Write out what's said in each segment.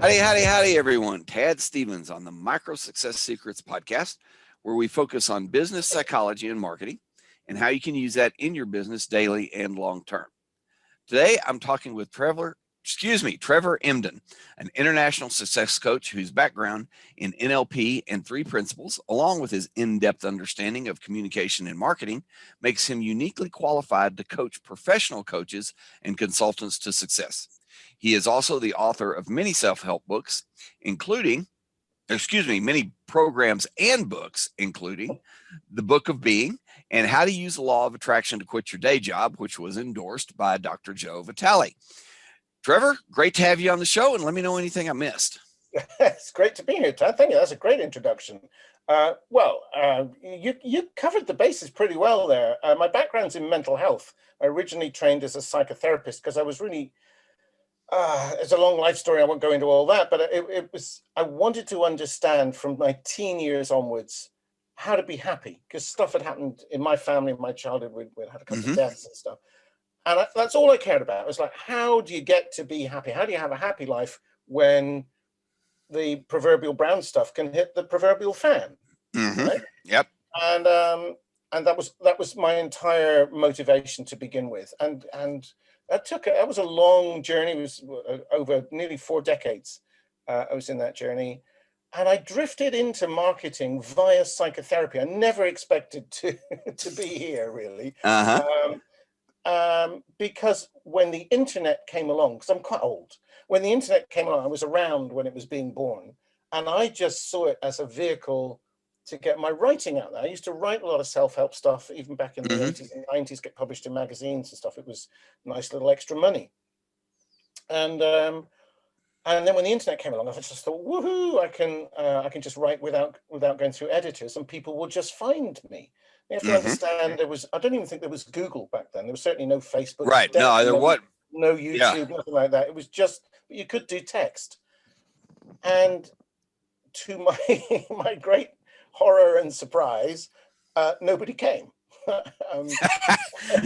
Howdy, everyone. Tad Stevens on the Micro Success Secrets podcast, where we focus on business psychology and marketing and how you can use that in your business daily and long term. Today, I'm talking with Trevor Emdon, an international success coach whose background in NLP and three principles, along with his in-depth understanding of communication and marketing, makes him uniquely qualified to coach professional coaches and consultants to success. He is also the author of many self-help books, many programs and books, including The Book of Being and How to Use the Law of Attraction to Quit Your Day Job, which was endorsed by Dr. Joe Vitale. Trevor, great to have you on the show, and let me know anything I missed. It's great to be here, Tad. Thank you. That's a great introduction. You covered the bases pretty well there. My background's in mental health. I originally trained as a psychotherapist because I was really, it's a long life story. I won't go into all that, but I wanted to understand from my teen years onwards how to be happy, because stuff had happened in my family, in my childhood. We had a couple of deaths and stuff. And that's all I cared about. It was like, how do you get to be happy? How do you have a happy life when the proverbial brown stuff can hit the proverbial fan? Right? Yep. And that was my entire motivation to begin with. And that was a long journey. It was over nearly 4 decades. I was in that journey. And I drifted into marketing via psychotherapy. I never expected to be here, really. Because when the internet came along, because I'm quite old, when the internet came along, I was around when it was being born, and I just saw it as a vehicle to get my writing out there. I used to write a lot of self-help stuff, even back in the 80s and 90s, get published in magazines and stuff. It was nice little extra money. And then when the internet came along, I just thought, woohoo, I can just write without going through editors, and people will just find me. You have to understand I don't even think there was Google back then. There was certainly no Facebook. Right. No YouTube, nothing like that. It was just, you could do text. And to my great horror and surprise, nobody came.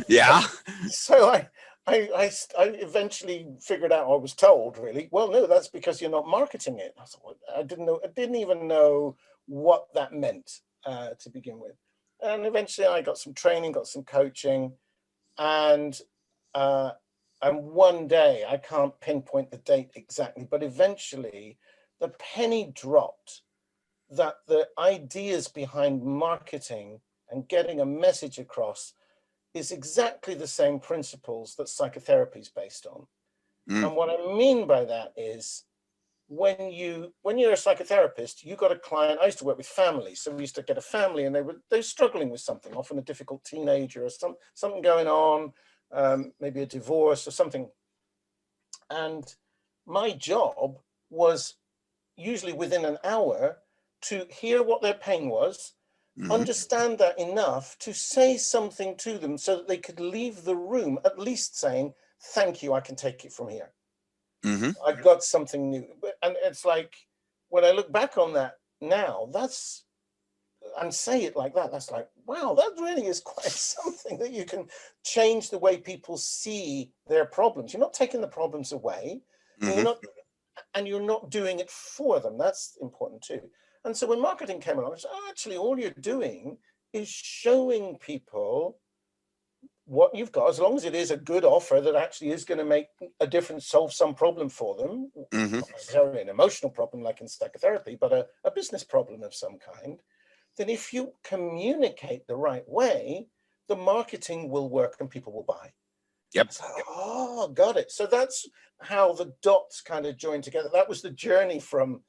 Yeah. So I eventually figured out, I was told, really, well, no, that's because you're not marketing it. I thought, I didn't even know what that meant to begin with. And eventually I got some training, got some coaching, and one day, I can't pinpoint the date exactly, but eventually the penny dropped that the ideas behind marketing and getting a message across is exactly the same principles that psychotherapy is based on. And what I mean by that is, when you're a psychotherapist, you got a client. I used to work with families, so we used to get a family, and they're struggling with something, often a difficult teenager or something going on, maybe a divorce or something. And my job was usually within an hour to hear what their pain was, understand that enough to say something to them so that they could leave the room at least saying, "Thank you, I can take it from here. I've got something new." And it's like, when I look back on that now, and say it like that, that's like, wow, that really is quite something, that you can change the way people see their problems. You're not taking the problems away, and you're not doing it for them. That's important too. And so when marketing came along, I said, actually, all you're doing is showing people what you've got, as long as it is a good offer that actually is going to make a difference, solve some problem for them, not necessarily an emotional problem like in psychotherapy, but a business problem of some kind. Then if you communicate the right way, the marketing will work and people will buy. Yep. Oh, got it. So that's how the dots kind of join together. That was the journey from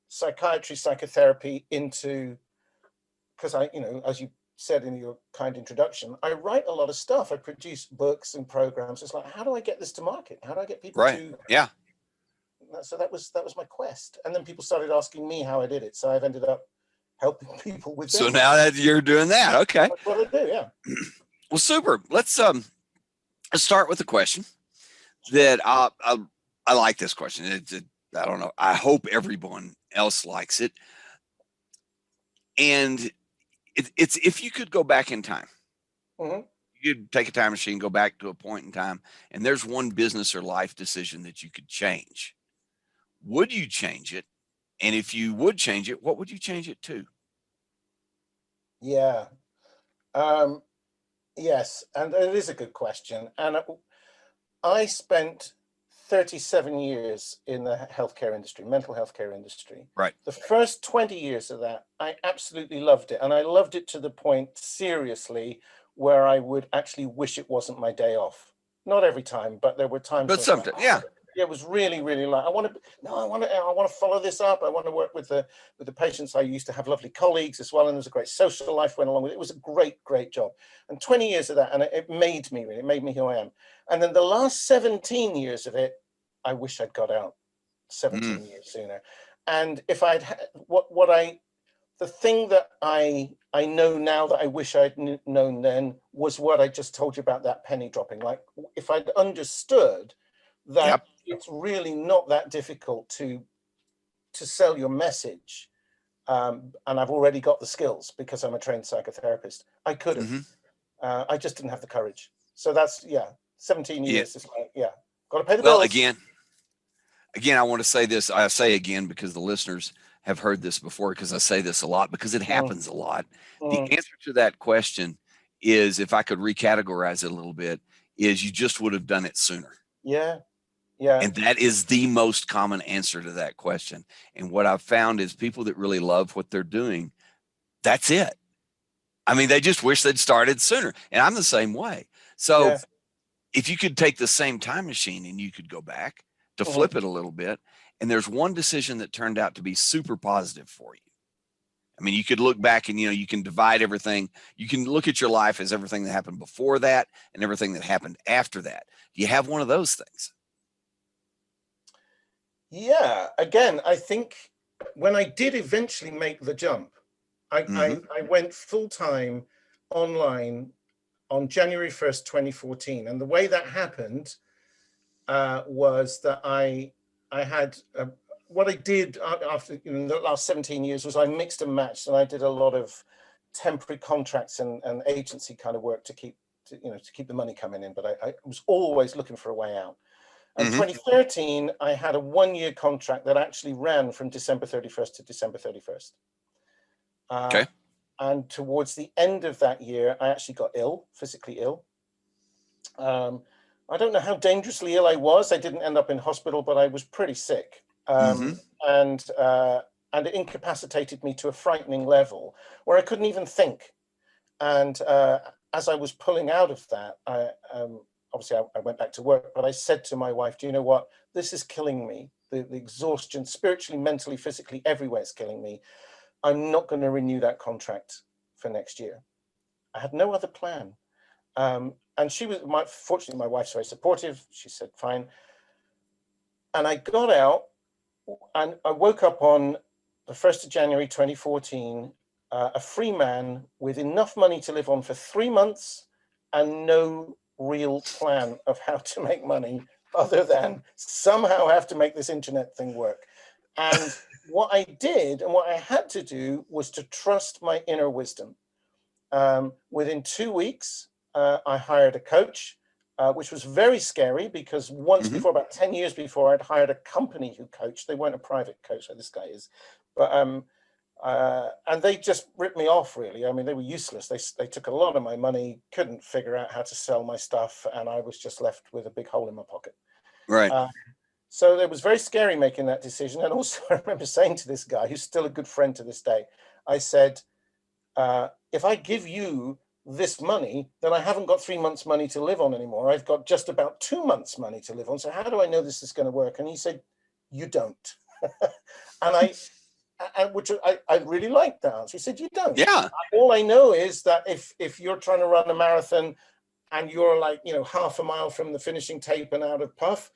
psychiatry, psychotherapy into, because as you said in your kind introduction, I write a lot of stuff. I produce books and programs. It's like, how do I get this to market? How do I get people to? Yeah. So that was my quest. And then people started asking me how I did it. So I've ended up helping people with that. So now that you're doing that, okay. That's what I do, yeah. Well, super. Let's start with a question that I like this question. I don't know. I hope everyone else likes it. And it's if you could go back in time, you could take a time machine, go back to a point in time, and there's one business or life decision that you could change. Would you change it? And if you would change it, what would you change it to? Yeah. Yes, and it is a good question. And I spent 37 years in the healthcare industry, mental health care industry. Right. The first 20 years of that, I absolutely loved it. And I loved it to the point, seriously, where I would actually wish it wasn't my day off. Not every time, but there were times But when it's like, something, yeah. it was really, really like, I want to follow this up. I want to work with the patients. I used to have lovely colleagues as well, and there was a great social life went along with it. It was a great, great job. And 20 years of that, and it made me who I am. And then the last 17 years of it, I wish I'd got out 17 years sooner. And if I'd the thing that I know now that I wish I'd known then was what I just told you about that penny dropping. Like, if I'd understood that Yep. it's really not that difficult to sell your message, and I've already got the skills because I'm a trained psychotherapist, I could have. I just didn't have the courage. So that's 17 Yeah. years. It's like, got to pay the Well, bills. again, I want to say this. I say again because the listeners have heard this before, because I say this a lot, because it happens a lot. The answer to that question is, if I could recategorize it a little bit, is you just would have done it sooner. Yeah. And that is the most common answer to that question. And what I've found is people that really love what they're doing, that's it. I mean, they just wish they'd started sooner. And I'm the same way. So if you could take the same time machine and you could go back to flip it a little bit, and there's one decision that turned out to be super positive for you. I mean, you could look back and, you can divide everything. You can look at your life as everything that happened before that and everything that happened after that. Do you have one of those things? Yeah. Again, I think when I did eventually make the jump, I went full-time online on January 1st, 2014. And the way that happened was that I had what I did after the last 17 years was I mixed and matched, and I did a lot of temporary contracts and agency kind of work to keep the money coming in. But I was always looking for a way out. And 2013, I had a 1-year contract that actually ran from December 31st to December 31st. Okay. And towards the end of that year, I actually got ill, physically ill. I don't know how dangerously ill I was. I didn't end up in hospital, but I was pretty sick. And it incapacitated me to a frightening level where I couldn't even think. And as I was pulling out of that, obviously I went back to work, but I said to my wife, do you know what? This is killing me. The exhaustion, spiritually, mentally, physically, everywhere is killing me. I'm not going to renew that contract for next year. I had no other plan. And she was, fortunately, my wife's very supportive. She said, fine. And I got out, and I woke up on the 1st of January, 2014, a free man with enough money to live on for 3 months and no real plan of how to make money other than somehow have to make this internet thing work. And what I did and what I had to do was to trust my inner wisdom. Within 2 weeks, I hired a coach, which was very scary because once before, about 10 years before, I'd hired a company who coached. They weren't a private coach like this guy is, but and they just ripped me off, really. I mean, they were useless. They took a lot of my money, couldn't figure out how to sell my stuff, and I was just left with a big hole in my pocket. Right. So it was very scary making that decision. And also, I remember saying to this guy, who's still a good friend to this day, I said, if I give you this money, then I haven't got 3 months' money to live on anymore. I've got just about 2 months' money to live on. So how do I know this is going to work? And he said, you don't. And I really liked that answer. He said, you don't. Yeah. All I know is that if you're trying to run a marathon and you're like, half a mile from the finishing tape and out of puff,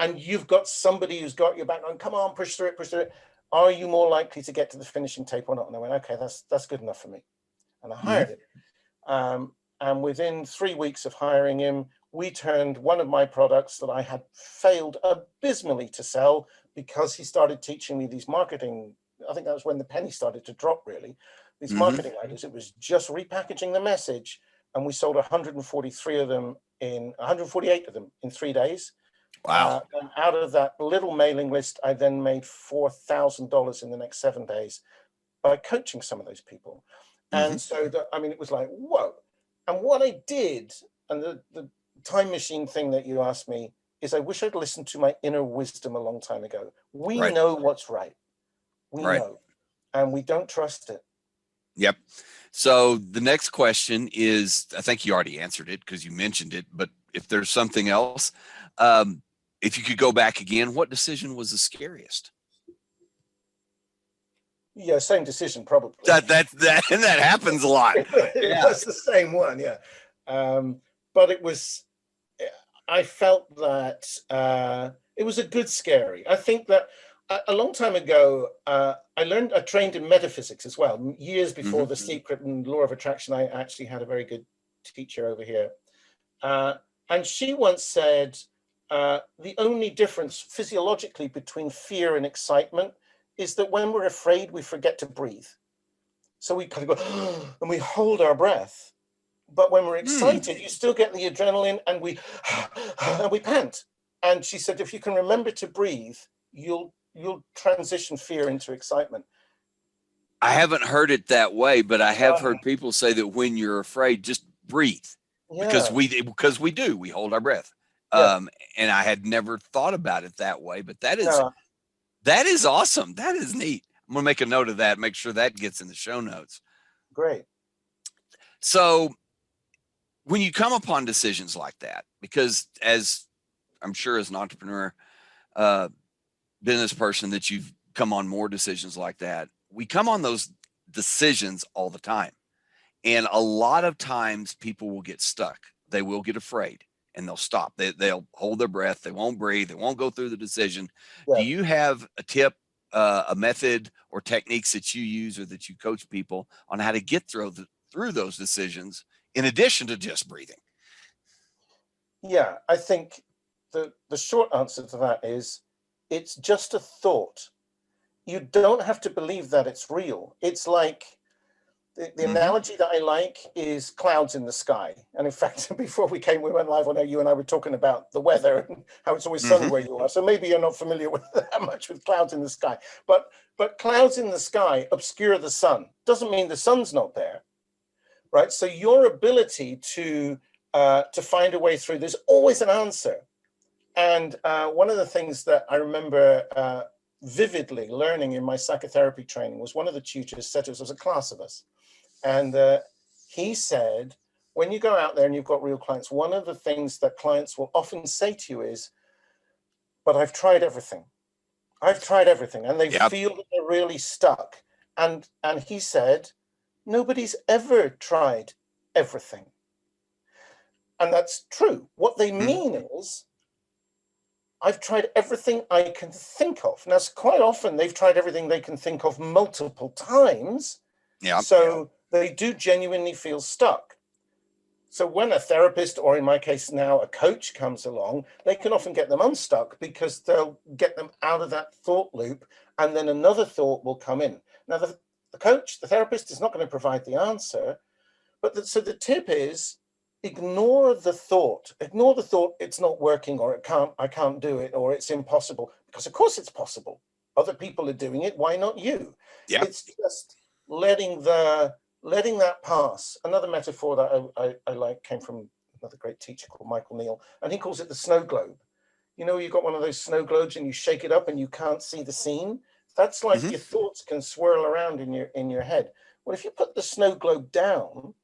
and you've got somebody who's got your back on, come on, push through it. Are you more likely to get to the finishing tape or not? And I went, okay, that's good enough for me. And I hired him. And within 3 weeks of hiring him, we turned one of my products that I had failed abysmally to sell because he started teaching me these marketing. I think that was when the penny started to drop, really. These marketing ideas. It was just repackaging the message. And we sold 148 of them in 3 days. Wow. And out of that little mailing list, I then made $4,000 in the next 7 days by coaching some of those people. Hmm. And so, I mean, it was like, whoa. And what I did, and the time machine thing that you asked me, is I wish I'd listened to my inner wisdom a long time ago. We Right. know what's right. We Right. know, and we don't trust it. Yep. So the next question is, I think you already answered it because you mentioned it, but if there's something else, um, if you could go back again, what decision was the scariest? Yeah, same decision, probably. That and that happens a lot. It Yeah. was the same one, yeah. But it was, I felt that it was a good scary. I think that a long time ago, I trained in metaphysics as well. Years before Hmm. The Secret and Law of Attraction, I actually had a very good teacher over here. Uh, and she once said, the only difference physiologically between fear and excitement is that when we're afraid, we forget to breathe. So we kind of go, and we hold our breath. But when we're Hmm. excited, you still get the adrenaline and and we pant. And she said, if you can remember to breathe, you'll transition fear into excitement. I haven't heard it that way, but I have Uh, heard people say that when you're afraid, just breathe because yeah, we hold our breath. yeah, Um, and I had never thought about it that way, but no, that is awesome. That is neat. I'm gonna make a note of that. Make sure that gets in the show notes. great. So when you come upon decisions like that, because as I'm sure as an entrepreneur, uh, business person, that you've come on more decisions like that, we come on those decisions all the time. And a lot of times people will get stuck. They will get afraid and they'll stop. They'll hold their breath. They won't breathe. They won't go through the decision. Do Yeah. you have a tip, a method, or techniques that you use or that you coach people on how to get through those decisions in addition to just breathing? Yeah, I think the short answer to that is it's just a thought. You don't have to believe that it's real. It's like the Hmm. analogy that I like is clouds in the sky. And in fact, before we went live on air, you and I were talking about the weather and how it's always sunny Hmm. where you are. So maybe you're not familiar with that much with clouds in the sky. But clouds in the sky obscure the sun. Doesn't mean the sun's not there, right? So your ability to find a way through, there's always an answer. And one of the things that I remember vividly learning in my psychotherapy training was one of the tutors said to us, there was a class of us, and he said, when you go out there and you've got real clients, one of the things that clients will often say to you is, but I've tried everything. I've tried everything. And they Yep. feel that they're really stuck. And he said, nobody's ever tried everything. And that's true. What they Hmm. mean is, I've tried everything I can think of. Now, quite often they've tried everything they can think of multiple times. Yep. So they do genuinely feel stuck. So when a therapist, or in my case now a coach, comes along, they can often get them unstuck because they'll get them out of that thought loop, and then another thought will come in. Now, the coach, the therapist, is not going to provide the answer, but so the tip is ignore the thought. Ignore the thought it's not working, or I can't do it, or it's impossible, because of course it's possible. Other people are doing it. Why not you? Yep. It's just letting that pass. Another metaphor that I like came from another great teacher called Michael Neal, and he calls it the snow globe. You know, you've got one of those snow globes and you shake it up and you can't see the scene. That's like Hmm. your thoughts can swirl around in your head. Well, if you put the snow globe down,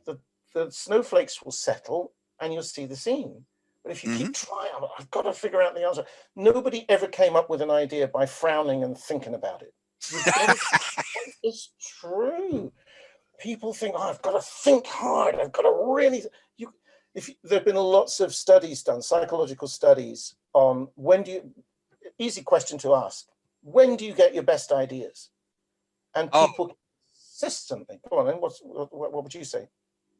the, the snowflakes will settle and you'll see the scene. But if you keep Hmm. trying, I've got to figure out the answer. Nobody ever came up with an idea by frowning and thinking about it. You've got to, it's true. People think, oh, I've got to think hard. I've got to really, you, there have been lots of studies done, psychological studies on easy question to ask, when do you get your best ideas? And Oh, people consistently, go on, then what would you say?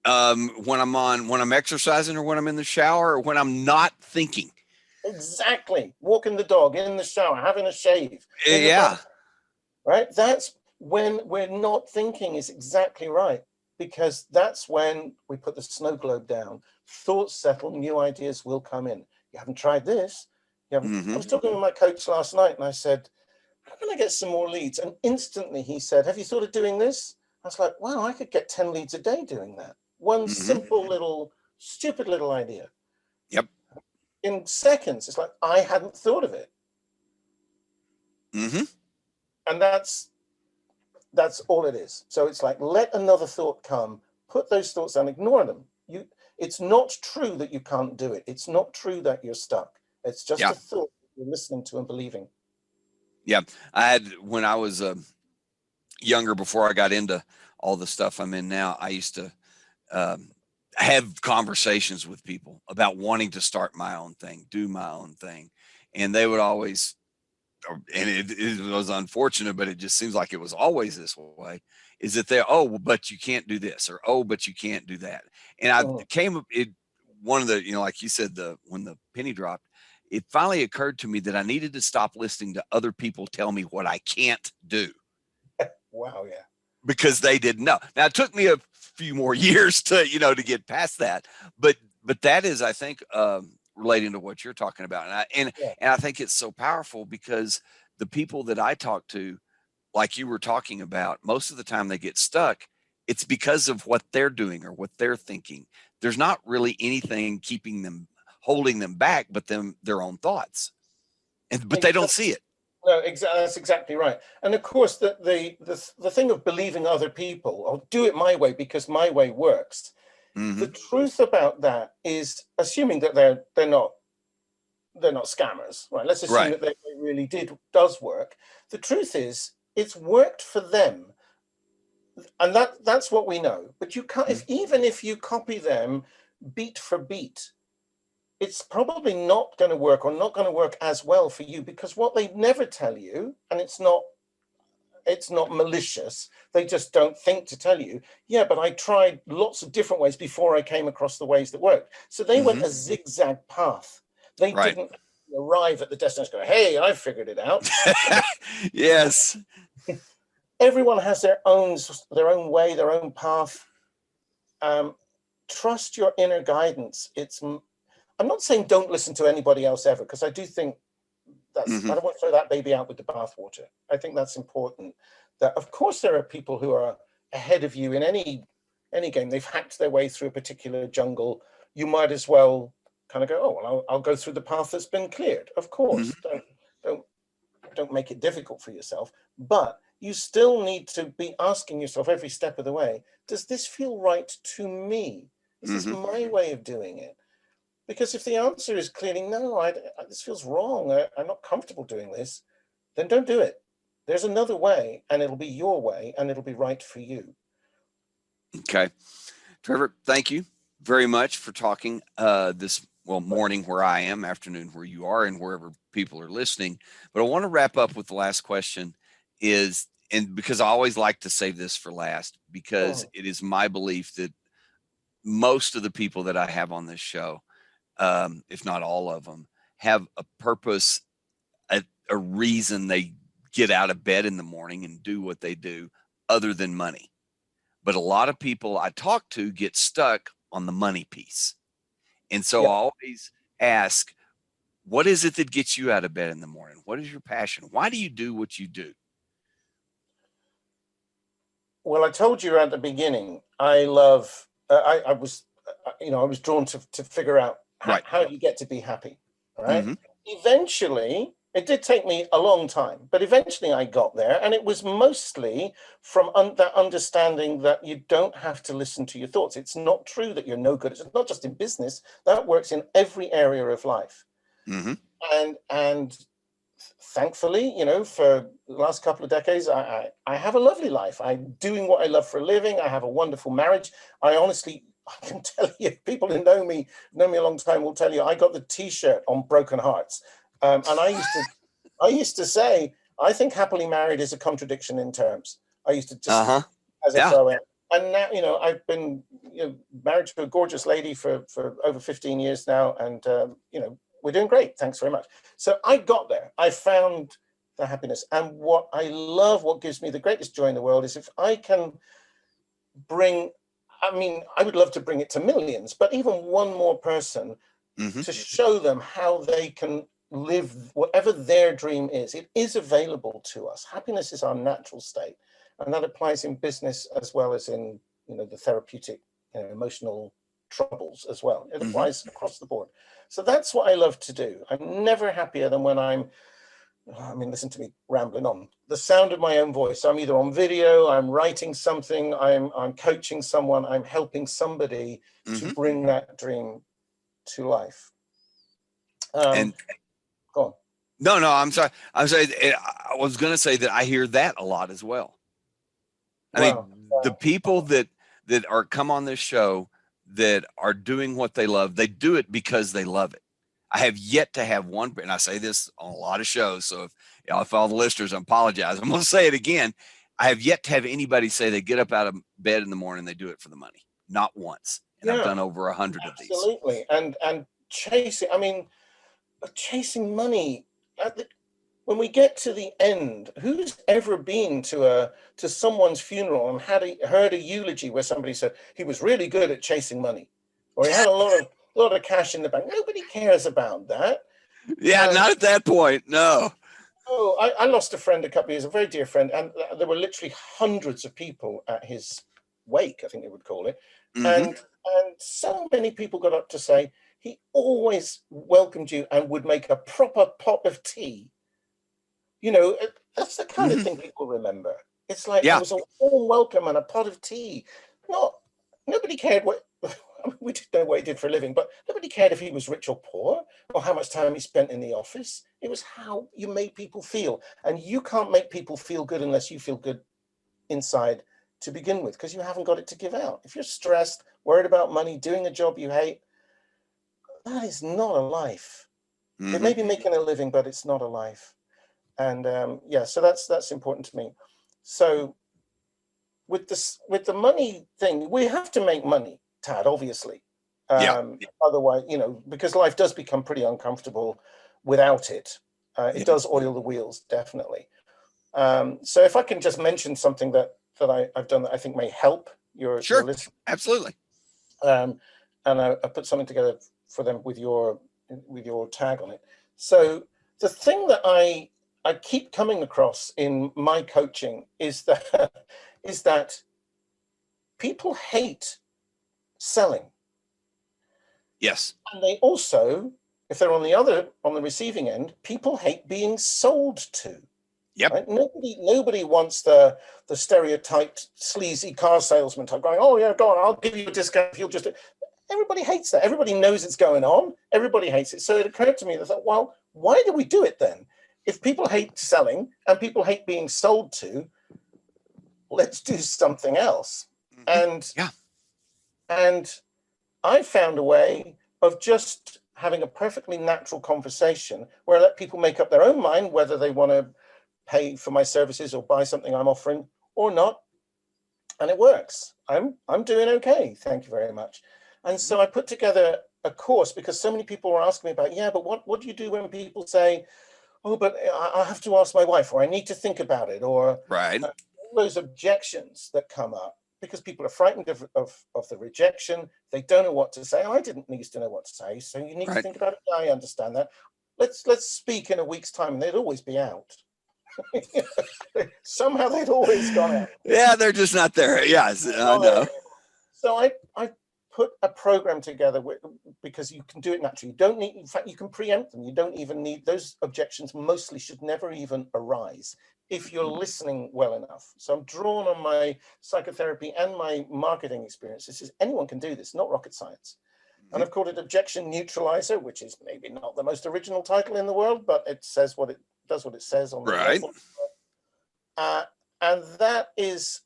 when I'm exercising or when I'm in the shower or when I'm not thinking. Exactly. Walking the dog, in the shower, having a shave, in the bath, Yeah. right? That's when we're not thinking, is exactly right. Because that's when we put the snow globe down. thoughts settle, new ideas will come in. You haven't tried this. You haven't. I Mm-hmm. was talking with my coach last night and I said, how can I get some more leads? And instantly he said, have you thought of doing this? I was like, wow, I could get 10 leads a day doing that. One Mm-hmm. simple little, stupid little idea. Yep. In seconds, it's like, I hadn't thought of it. Mm-hmm. And that's all it is. So it's like, let another thought come, put those thoughts down, ignore them. It's not true that you can't do it. It's not true that you're stuck. It's just Yeah. a thought you're listening to and believing. Yeah. I had, when I was younger, before I got into all the stuff I'm in now, I used to have conversations with people about wanting to start my own thing, do my own thing. And they would always, and it was unfortunate, but it just seems like it was always this way, is that they're, oh, but you can't do this, or, oh, but you can't do that. And one of the, like you said, when the penny dropped, it finally occurred to me that I needed to stop listening to other people tell me what I can't do. Wow, yeah. Because they didn't know. Now, it took me a few more years to get past that, but that is, I think, relating to what you're talking about, and I think it's so powerful, because the people that I talk to, like you were talking about, most of the time they get stuck. It's because of what they're doing or what they're thinking. There's not really anything holding them back, but their own thoughts, but they don't see it. No, that's exactly right. And of course, the thing of believing other people, I'll do it my way because my way works. Mm-hmm. The truth about that is, assuming that they're not scammers, right? Let's assume that they really does work. The truth is, it's worked for them, and that's what we know. But you can't, even if you copy them beat for beat, it's probably not going to work, or not going to work as well for you, because what they never tell you, and it's not malicious, they just don't think to tell you, yeah, but I tried lots of different ways before I came across the ways that worked. So they went a zigzag path. They didn't arrive at the destination go, hey, I figured it out. Yes. Everyone has their own way, their own path. Trust your inner guidance. I'm not saying don't listen to anybody else ever, because I do think I don't want to throw that baby out with the bathwater. I think that's important. That of course there are people who are ahead of you in any game. They've hacked their way through a particular jungle. You might as well kind of go, oh, well, I'll go through the path that's been cleared. Of course, don't make it difficult for yourself. But you still need to be asking yourself every step of the way, does this feel right to me? Is this my way of doing it? Because if the answer is clearly no, this feels wrong, I'm not comfortable doing this, then don't do it. There's another way, and it'll be your way, and it'll be right for you. Okay. Trevor, thank you very much for talking this morning where I am, afternoon where you are, and wherever people are listening. But I want to wrap up with the last question and because I always like to save this for last, because it is my belief that most of the people that I have on this show, if not all of them, have a purpose, a reason they get out of bed in the morning and do what they do other than money. But a lot of people I talk to get stuck on the money piece. And so I always ask, what is it that gets you out of bed in the morning? What is your passion? Why do you do what you do? Well, I told you at the beginning, I love, I was drawn to figure out how you get to be happy. All right. Eventually, it did take me a long time, but eventually I got there. And it was mostly from that understanding that you don't have to listen to your thoughts. It's not true that you're no good. It's not just in business. That works in every area of life. And thankfully, for the last couple of decades, I have a lovely life. I'm doing what I love for a living. I have a wonderful marriage. I can tell you, people who know me a long time will tell you, I got the T-shirt on broken hearts. And I used to say, I think happily married is a contradiction in terms. I used to just as a throw in. And now, I've been married to a gorgeous lady for over 15 years now, and we're doing great. Thanks very much. So I got there. I found the happiness, and what gives me the greatest joy in the world is if I can bring I mean, I would love to bring it to millions, but even one more person to show them how they can live whatever their dream is. It is available to us. Happiness is our natural state, and that applies in business as well as in, you know, the therapeutic, you know, emotional troubles as well. It applies across the board. So that's what I love to do. I'm never happier than when I mean, listen to me rambling on. The sound of my own voice. I'm either on video, I'm writing something, I'm coaching someone, I'm helping somebody to bring that dream to life. And go on. No, I'm sorry. I was going to say that I hear that a lot as well. I mean, the people that are come on this show that are doing what they love, they do it because they love it. I have yet to have one, and I say this on a lot of shows, so if all the listeners, I apologize. I'm going to say it again. I have yet to have anybody say they get up out of bed in the morning, they do it for the money. Not once. And I've done over 100 of these. Absolutely. And chasing, I mean, chasing money. When we get to the end, who's ever been to someone's funeral and heard a eulogy where somebody said he was really good at chasing money, or he had a lot of cash in the bank? Nobody cares about that. Yeah, not at that point. No. Oh, I lost a friend a couple of years, a very dear friend, and there were literally hundreds of people at his wake, I think they would call it, and so many people got up to say he always welcomed you and would make a proper pot of tea. You know, that's the kind of thing people remember. It's like there was a warm welcome and a pot of tea. Nobody cared what we didn't know what he did for a living, but nobody cared if he was rich or poor or how much time he spent in the office. It was how you made people feel, and you can't make people feel good unless you feel good inside to begin with, because you haven't got it to give out. If you're stressed, worried about money, doing a job you hate, that is not a life. It may be making a living, but it's not a life. And so that's important to me. So with the money thing, we have to make money, Tad, obviously. Otherwise, you know, because life does become pretty uncomfortable without it. It does oil the wheels, definitely. So if I can just mention something that I've done that I think may help your listeners. Absolutely. And I put something together for them with your tag on it. So the thing that I keep coming across in my coaching is that people hate selling. Yes. And they also, if they're on the receiving end, people hate being sold to. Yep. Right? Nobody wants the stereotyped sleazy car salesman type going, oh yeah, go on, I'll give you a discount if you'll just. Everybody hates that. Everybody knows it's going on. Everybody hates it. So it occurred to me that I thought, well, why do we do it then? If people hate selling and people hate being sold to, let's do something else. And I found a way of just having a perfectly natural conversation where I let people make up their own mind whether they want to pay for my services or buy something I'm offering or not. And it works. I'm doing okay. Thank you very much. And so I put together a course because so many people were asking me about, but what do you do when people say, oh, but I have to ask my wife, or I need to think about it, or all those objections that come up because people are frightened of the rejection. They don't know what to say. I didn't need to know what to say. So you need to think about it. I understand that. Let's speak in a week's time and they'd always be out. Somehow they'd always gone out. Yeah, they're just not there. Yes, I know. So I put a program together because you can do it naturally. You don't need, in fact, you can preempt them. You don't even need, those objections mostly should never even arise if you're listening well enough. So I'm drawn on my psychotherapy and my marketing experience. This is, anyone can do this, not rocket science. And I've called it Objection Neutralizer, which is maybe not the most original title in the world, but it says what it does, what it says on the label. And that is,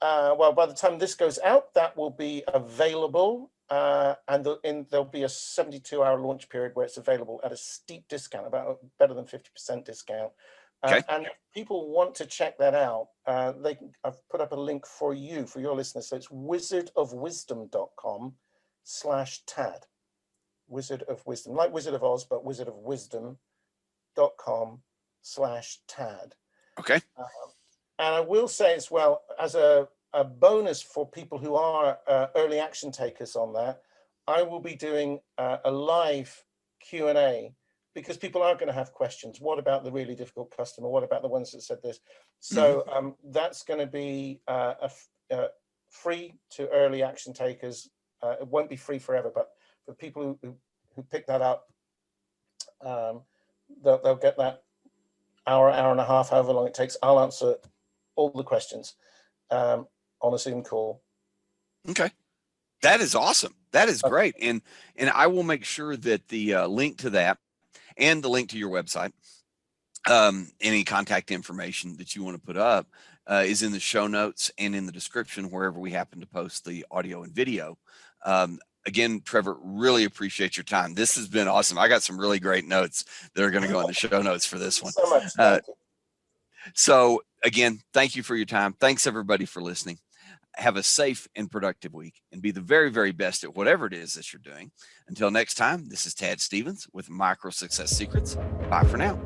well, by the time this goes out, that will be available, and there'll be a 72-hour launch period where it's available at a steep discount, about better than 50% discount. And if people want to check that out, I've put up a link for you, for your listeners. So it's wizardofwisdom.com/tad. Wizard of Wisdom, like Wizard of Oz, but wizardofwisdom.com/tad. Okay. And I will say as well, as a a bonus for people who are early action takers on that, I will be doing a live Q&A, because people are going to have questions. What about the really difficult customer? What about the ones that said this? So that's going to be free to early action takers. It won't be free forever, but for people who pick that up, they'll get that hour and a half, however long it takes. I'll answer all the questions on a Zoom call. Okay. That is awesome. That is great. And I will make sure that the link to that and the link to your website, any contact information that you want to put up is in the show notes and in the description, wherever we happen to post the audio and video. Again, Trevor, really appreciate your time. This has been awesome. I got some really great notes that are going to go in the show notes for this one. So much. Thank you. So again, thank you for your time. Thanks everybody for listening. Have a safe and productive week, and be the very, very best at whatever it is that you're doing. Until next time, this is Tad Stevens with Micro Success Secrets. Bye for now.